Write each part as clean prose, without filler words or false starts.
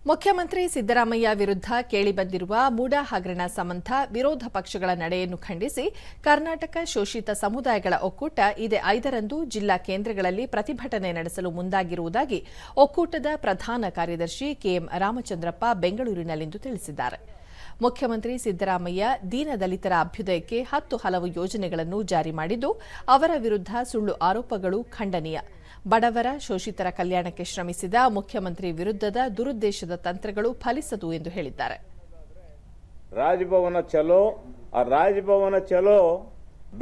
ಮುಖ್ಯಮಂತ್ರಿ ಸಿದ್ದರಾಮಯ್ಯ ವಿರುದ್ಧ ಕೇಳಿಬಂದಿರುವ ಮೂಡಾ ಹಗರಣ ಸಂಬಂಧ ವಿರೋಧ ಪಕ್ಷಗಳ ನಡೆಯನ್ನು ಖಂಡಿಸಿ ಕರ್ನಾಟಕ ಶೋಷಿತ ಸಮುದಾಯಗಳ ಒಕ್ಕೂಟ ಇದೇ 5ರಂದು ಜಿಲ್ಲಾ ಕೇಂದ್ರಗಳಲ್ಲಿ ಪ್ರತಿಭಟನೆ ನಡೆಸಲು ಮುಂದಾಗಿರುವುದಾಗಿ ಒಕ್ಕೂಟದ ಪ್ರಧಾನ ಕಾರ್ಯದರ್ಶಿ ಕೆಎಂ ರಾಮಚಂದ್ರಪ್ಪ ಬೆಂಗಳೂರಿನಲ್ಲಿಂದು ತಿಳಿಸಿದ್ದಾರೆ. ಮುಖ್ಯಮಂತ್ರಿ ಸಿದ್ದರಾಮಯ್ಯ ದೀನದಲಿತರ ಅಭ್ಯುದಯಕ್ಕೆ 10 ಹಲವು ಯೋಜನೆಗಳನ್ನು ಜಾರಿ ಮಾಡಿದ್ದು, ಅವರ ವಿರುದ್ಧ ಸುಳ್ಳು ಆರೋಪಗಳು ಖಂಡನೀಯ. ಬಡವರ ಶೋಷಿತರ ಕಲ್ಯಾಣಕ್ಕೆ ಶ್ರಮಿಸಿದ ಮುಖ್ಯಮಂತ್ರಿ ವಿರುದ್ಧದ ದುರುದ್ದೇಶದ ತಂತ್ರಗಳು ಫಲಿಸದು ಎಂದು ಹೇಳಿದ್ದಾರೆ. ರಾಜಭವನ ಚಲೋ, ಆ ರಾಜಭವನ ಚಲೋ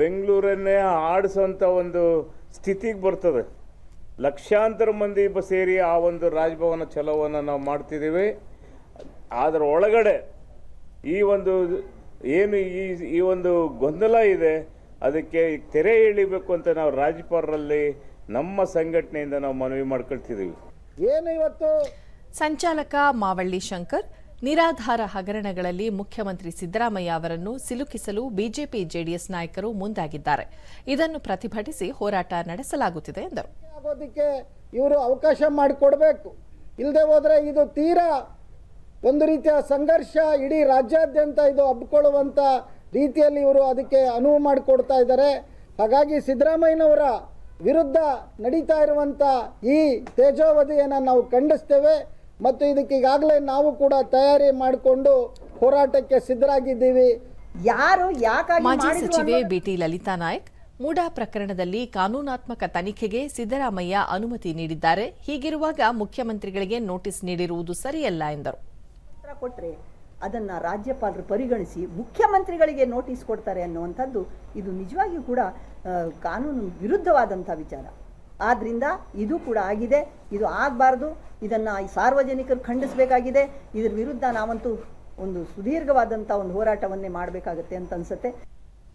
ಬೆಂಗಳೂರನ್ನೇ ಆಡಿಸುವಂತ ಒಂದು ಸ್ಥಿತಿಗೆ ಬರ್ತದೆ. ಲಕ್ಷಾಂತರ ಮಂದಿ ಸೇರಿ ಆ ಒಂದು ರಾಜಭವನ ಚಲೋವನ್ನು ನಾವು ಮಾಡ್ತಿದ್ದೀವಿ. ಅದರ ಒಳಗಡೆ ಈ ಒಂದು ಏನು ಈ ಒಂದು ಗೊಂದಲ ಇದೆ, ಅದಕ್ಕೆ ತೆರೆ ಎಳಿಬೇಕು ಅಂತ ನಾವು ರಾಜ್ಯಪಾಲರಲ್ಲಿ ನಮ್ಮ ಸಂಘಟನೆಯಿಂದ ನಾವು ಮನವಿ ಮಾಡ್ಕೊಳ್ತಿದ್ದೀವಿ. ಏನು ಇವತ್ತು ಸಂಚಾಲಕ ಮಾವಳ್ಳಿ ಶಂಕರ್ ನಿರಾಧಾರ ಹಗರಣಗಳಲ್ಲಿ ಮುಖ್ಯಮಂತ್ರಿ ಸಿದ್ದರಾಮಯ್ಯ ಅವರನ್ನು ಸಿಲುಕಿಸಲು ಬಿಜೆಪಿ ಜೆಡಿಎಸ್ ನಾಯಕರು ಮುಂದಾಗಿದ್ದಾರೆ. ಇದನ್ನು ಪ್ರತಿಭಟಿಸಿ ಹೋರಾಟ ನಡೆಸಲಾಗುತ್ತಿದೆ ಎಂದರು. ಆಗೋದಕ್ಕೆ ಇವರು ಅವಕಾಶ ಮಾಡಿಕೊಡ್ಬೇಕು. ಇಲ್ಲದೆ ಹೋದರೆ ಇದು ತೀರಾ ಒಂದು ರೀತಿಯ ಸಂಘರ್ಷ ಇಡೀ ರಾಜ್ಯಾದ್ಯಂತ ಇದು ಹಬ್ಕೊಳ್ಳುವಂಥ ರೀತಿಯಲ್ಲಿ ಇವರು ಅದಕ್ಕೆ ಅನುವು ಮಾಡಿಕೊಡ್ತಾ ಇದ್ದಾರೆ. ಹಾಗಾಗಿ ಸಿದ್ದರಾಮಯ್ಯನವರ ವಿರುದ್ಧ ನಡೀತಾ ಇರುವಂಥ ಈ ತೇಜೋವಧಿಯನ್ನು ನಾವು ಖಂಡಿಸ್ತೇವೆ ಮತ್ತು ಇದಕ್ಕೆ ಈಗಾಗಲೇ ನಾವು ಕೂಡ ತಯಾರಿ ಮಾಡಿಕೊಂಡು ಹೋರಾಟಕ್ಕೆ ಸಿದ್ಧರಾಗಿದ್ದೀವಿ. ಮಾಜಿ ಸಚಿವೆ ಬಿಟಿ ಲಲಿತಾ ನಾಯಕ್ ಮೂಡಾ ಪ್ರಕರಣದಲ್ಲಿ ಕಾನೂನಾತ್ಮಕ ತನಿಖೆಗೆ ಸಿದ್ದರಾಮಯ್ಯ ಅನುಮತಿ ನೀಡಿದ್ದಾರೆ. ಹೀಗಿರುವಾಗ ಮುಖ್ಯಮಂತ್ರಿಗಳಿಗೆ ನೋಟಿಸ್ ನೀಡಿರುವುದು ಸರಿಯಲ್ಲ ಎಂದರು. ಕೊಟ್ಟರೆ ಅದನ್ನು ರಾಜ್ಯಪಾಲರು ಪರಿಗಣಿಸಿ ಮುಖ್ಯಮಂತ್ರಿಗಳಿಗೆ ನೋಟಿಸ್ ಕೊಡ್ತಾರೆ ಅನ್ನುವಂಥದ್ದು ಇದು ನಿಜವಾಗಿಯೂ ಕೂಡ ಕಾನೂನು ವಿರುದ್ಧವಾದಂಥ ವಿಚಾರ. ಆದ್ದರಿಂದ ಇದು ಕೂಡ ಆಗಿದೆ, ಇದು ಆಗಬಾರ್ದು. ಇದನ್ನು ಸಾರ್ವಜನಿಕರು ಖಂಡಿಸಬೇಕಾಗಿದೆ. ಇದರ ವಿರುದ್ಧ ನಾವಂತೂ ಒಂದು ಸುದೀರ್ಘವಾದಂಥ ಒಂದು ಹೋರಾಟವನ್ನೇ ಮಾಡಬೇಕಾಗತ್ತೆ ಅಂತ ಅನ್ಸುತ್ತೆ.